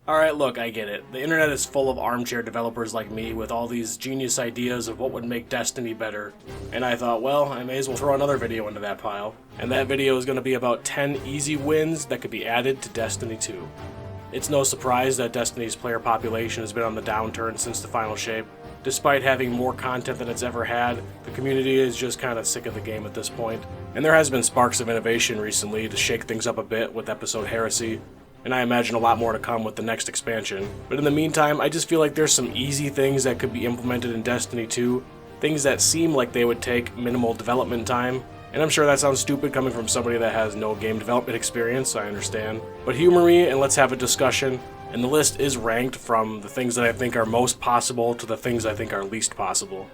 Alright, look, I get it. The internet is full of armchair developers like me with all these genius ideas of what would make Destiny better. And I thought, well, I may as well throw another video into that pile. And that video is going to be about 10 easy wins that could be added to Destiny 2. It's no surprise that Destiny's player population has been on the downturn since the final shape. Despite having more content than it's ever had, the community is just kind of sick of the game at this point. And there has been sparks of innovation recently to shake things up a bit with episode Heresy. And I imagine a lot more to come with the next expansion. But in the meantime, I just feel like there's some easy things that could be implemented in Destiny 2, things that seem like they would take minimal development time. And I'm sure that sounds stupid coming from somebody that has no game development experience, I understand. But humor me and let's have a discussion. And the list is ranked from the things that I think are most possible to the things I think are least possible.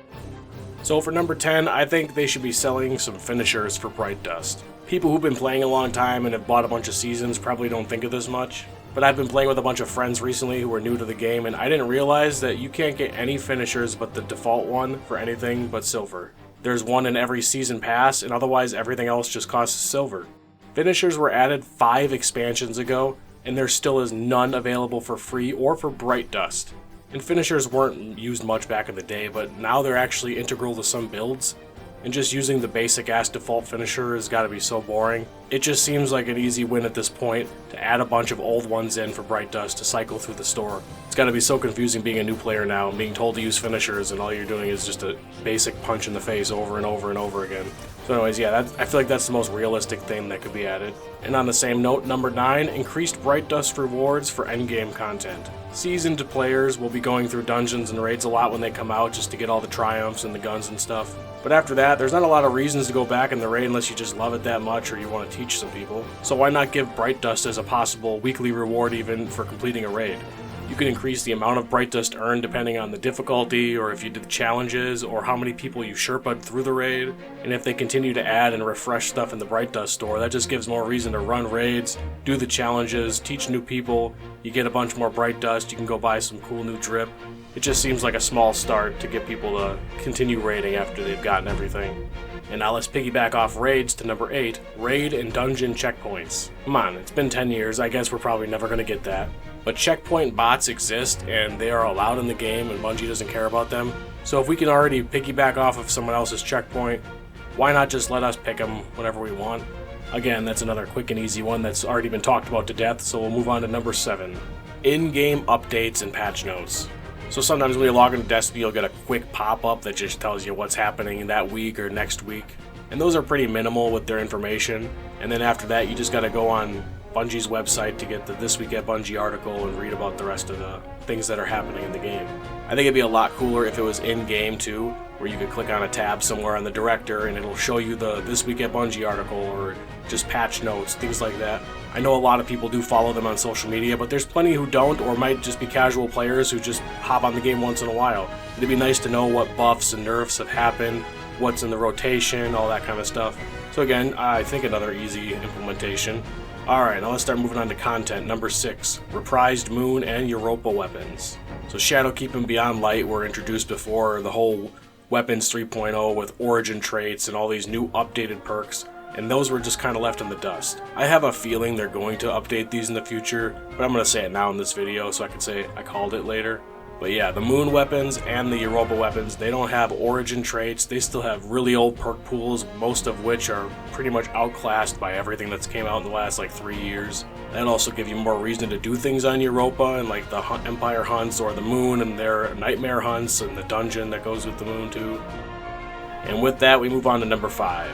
So for number 10, I think they should be selling some finishers for Bright Dust. People who've been playing a long time and have bought a bunch of seasons probably don't think of this much, but I've been playing with a bunch of friends recently who are new to the game, and I didn't realize that you can't get any finishers but the default one for anything but silver. There's one in every season pass, and otherwise everything else just costs silver. Finishers were added 5 expansions ago, and there still is none available for free or for Bright Dust. And finishers weren't used much back in the day, but now they're actually integral to some builds. And just using the basic ass default finisher has got to be so boring. It just seems like an easy win at this point to add a bunch of old ones in for Bright Dust to cycle through the store. It's got to be so confusing being a new player now and being told to use finishers and all you're doing is just a basic punch in the face over and over and over again. So anyways, yeah, I feel like that's the most realistic thing that could be added. And on the same note, number 9, increased Bright Dust rewards for endgame content. Seasoned players will be going through dungeons and raids a lot when they come out just to get all the triumphs and the guns and stuff. But after that, there's not a lot of reasons to go back in the raid unless you just love it that much or you want to teach some people. So why not give Bright Dust as a possible weekly reward even for completing a raid? You can increase the amount of Bright Dust earned depending on the difficulty, or if you did challenges, or how many people you Sherpa'd through the raid. And if they continue to add and refresh stuff in the Bright Dust store, that just gives more reason to run raids, do the challenges, teach new people. You get a bunch more Bright Dust, you can go buy some cool new drip. It just seems like a small start to get people to continue raiding after they've gotten everything. And now let's piggyback off raids to number 8, raid and dungeon checkpoints. Come on, it's been 10 years, I guess we're probably never going to get that. But checkpoint bots exist and they are allowed in the game and Bungie doesn't care about them. So if we can already piggyback off of someone else's checkpoint, why not just let us pick them whenever we want? Again, that's another quick and easy one that's already been talked about to death, so we'll move on to number 7. In-game updates and patch notes. So sometimes when you log into Destiny, you'll get a quick pop-up that just tells you what's happening in that week or next week. And those are pretty minimal with their information. And then after that, you just gotta go on Bungie's website to get the This Week at Bungie article and read about the rest of the things that are happening in the game. I think it'd be a lot cooler if it was in-game too, where you could click on a tab somewhere on the director and it'll show you the This Week at Bungie article or just patch notes, things like that. I know a lot of people do follow them on social media, but there's plenty who don't or might just be casual players who just hop on the game once in a while. It'd be nice to know what buffs and nerfs have happened, what's in the rotation, all that kind of stuff. So again, I think another easy implementation. Alright, now let's start moving on to content. Number 6, reprised Moon and Europa weapons. So Shadowkeep and Beyond Light were introduced before the whole Weapons 3.0 with origin traits and all these new updated perks, and those were just kind of left in the dust. I have a feeling they're going to update these in the future, but I'm going to say it now in this video so I can say I called it later. But yeah, the Moon weapons and the Europa weapons, they don't have origin traits. They still have really old perk pools, most of which are pretty much outclassed by everything that's came out in the last like 3 years. That'll also give you more reason to do things on Europa and like the Empire hunts or the Moon and their nightmare hunts and the dungeon that goes with the Moon too. And with that, we move on to number 5,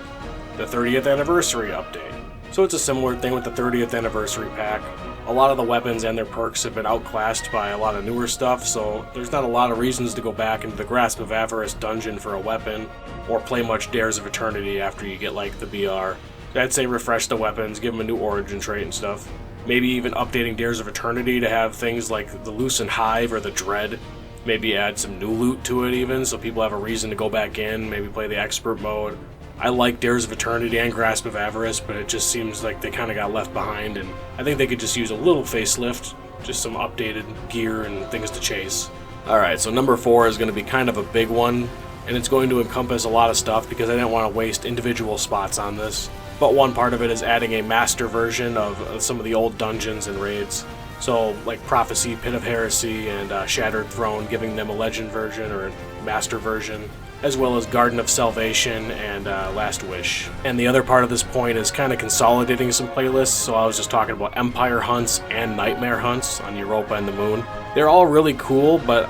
the 30th anniversary update. So it's a similar thing with the 30th anniversary pack. A lot of the weapons and their perks have been outclassed by a lot of newer stuff, so there's not a lot of reasons to go back into the Grasp of Avarice dungeon for a weapon, or play much Dares of Eternity after you get like the BR. I'd say refresh the weapons, give them a new origin trait and stuff. Maybe even updating Dares of Eternity to have things like the Loosened Hive or the Dread. Maybe add some new loot to it even, so people have a reason to go back in, maybe play the expert mode. I like Dares of Eternity and Grasp of Avarice, but it just seems like they kind of got left behind, and I think they could just use a little facelift, just some updated gear and things to chase. Alright, so number 4 is going to be kind of a big one, and it's going to encompass a lot of stuff because I didn't want to waste individual spots on this. But one part of it is adding a master version of some of the old dungeons and raids. So, like Prophecy, Pit of Heresy, and Shattered Throne, giving them a Legend version or a Master version, as well as Garden of Salvation and Last Wish. And the other part of this point is kind of consolidating some playlists, so I was just talking about Empire Hunts and Nightmare Hunts on Europa and the Moon. They're all really cool, but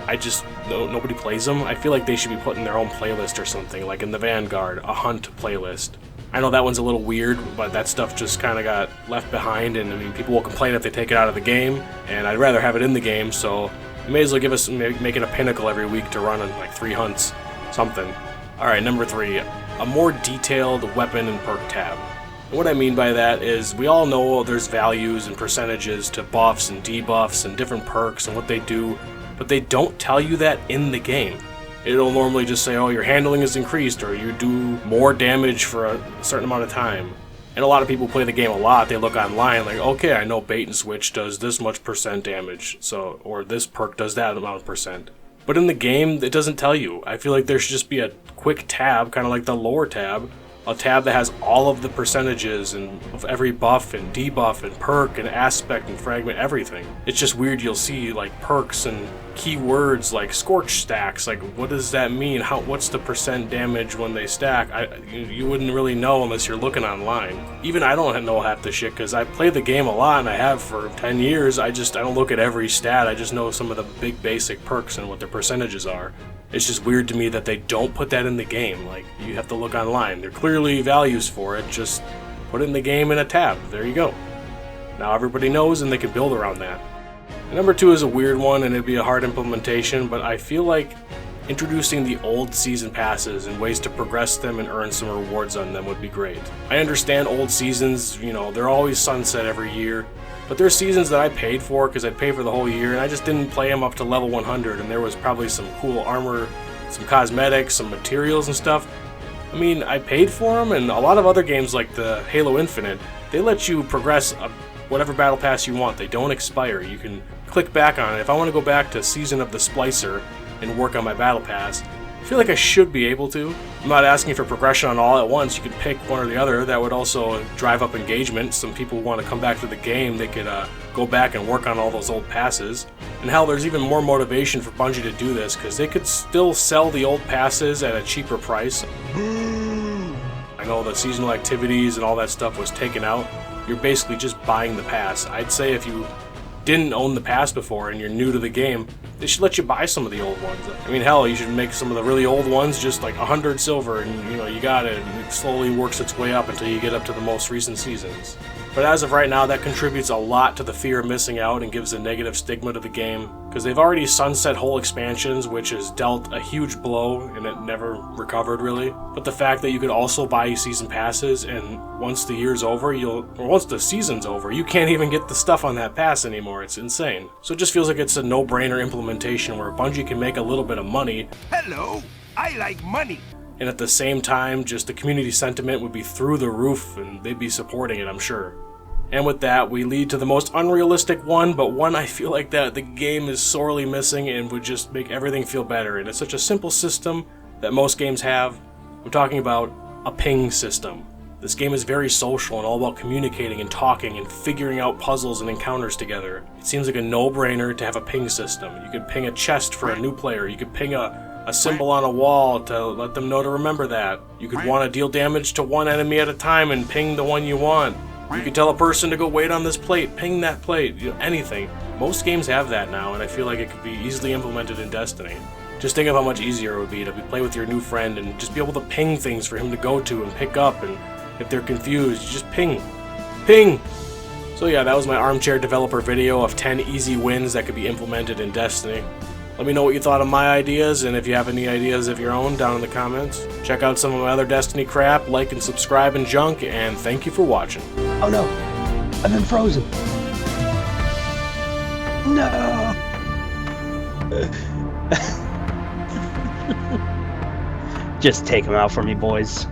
nobody plays them. I feel like they should be put in their own playlist or something, like in the Vanguard, a Hunt playlist. I know that one's a little weird, but that stuff just kind of got left behind, and I mean, people will complain if they take it out of the game, and I'd rather have it in the game, so you may as well make it a pinnacle every week to run on like 3 hunts, something. Alright, number 3, a more detailed weapon and perk tab. And what I mean by that is, we all know there's values and percentages to buffs and debuffs and different perks and what they do, but they don't tell you that in the game. It'll normally just say, oh, your handling is increased, or you do more damage for a certain amount of time. And a lot of people play the game a lot, they look online like, okay, I know bait and switch does this much % damage, so, or this perk does that amount of %. But in the game, it doesn't tell you. I feel like there should just be a quick tab, kind of like the lore tab, a tab that has all of the percentages and of every buff and debuff and perk and aspect and fragment, everything. It's just weird, you'll see like perks and keywords like scorch stacks, like what does that mean? What's the % damage when they stack? You wouldn't really know unless you're looking online. Even I don't know half the shit because I play the game a lot and I have for 10 years. I don't look at every stat, I just know some of the big basic perks and what their percentages are. It's just weird to me that they don't put that in the game. Like, you have to look online. There are clearly values for it, just put it in the game in a tab. There you go. Now everybody knows and they can build around that. And number 2 is a weird one and it'd be a hard implementation, but I feel like introducing the old season passes and ways to progress them and earn some rewards on them would be great. I understand old seasons, they're always sunset every year, but there's seasons that I paid for because I'd pay for the whole year and I just didn't play them up to level 100, and there was probably some cool armor, some cosmetics, some materials and stuff. I mean, I paid for them, and a lot of other games like the Halo Infinite, they let you progress whatever battle pass you want. They don't expire. You can click back on it. If I want to go back to Season of the Splicer and work on my battle pass, I feel like I should be able to. I'm not asking for progression on all at once. You could pick one or the other. That would also drive up engagement. Some people want to come back to the game. They could go back and work on all those old passes. And hell, there's even more motivation for Bungie to do this because they could still sell the old passes at a cheaper price. I know the seasonal activities and all that stuff was taken out. You're basically just buying the pass. I'd say if you didn't own the pass before and you're new to the game, they should let you buy some of the old ones. I mean, hell, you should make some of the really old ones just like 100 silver and you got it, and it slowly works its way up until you get up to the most recent seasons. But as of right now, that contributes a lot to the fear of missing out and gives a negative stigma to the game, because they've already sunset whole expansions, which has dealt a huge blow and it never recovered really. But the fact that you could also buy season passes, and once the year's over, once the season's over, you can't even get the stuff on that pass anymore. It's insane. So it just feels like it's a no-brainer implementation where Bungie can make a little bit of money. Hello, I like money. And at the same time, just the community sentiment would be through the roof and they'd be supporting it, I'm sure. And with that, we lead to the most unrealistic one, but one I feel like that the game is sorely missing and would just make everything feel better. And it's such a simple system that most games have. I'm talking about a ping system. This game is very social and all about communicating and talking and figuring out puzzles and encounters together. It seems like a no-brainer to have a ping system. You could ping a chest for a new player. You could ping a symbol on a wall to let them know to remember that. You could want to deal damage to one enemy at a time and ping the one you want. You could tell a person to go wait on this plate, ping that plate, anything. Most games have that now, and I feel like it could be easily implemented in Destiny. Just think of how much easier it would be to play with your new friend and just be able to ping things for him to go to and pick up, and if they're confused, you just ping. Ping! So yeah, that was my armchair developer video of 10 easy wins that could be implemented in Destiny. Let me know what you thought of my ideas, and if you have any ideas of your own, down in the comments. Check out some of my other Destiny crap, like and subscribe and junk, and thank you for watching. Oh no, I've been frozen. No. Just take him out for me, boys.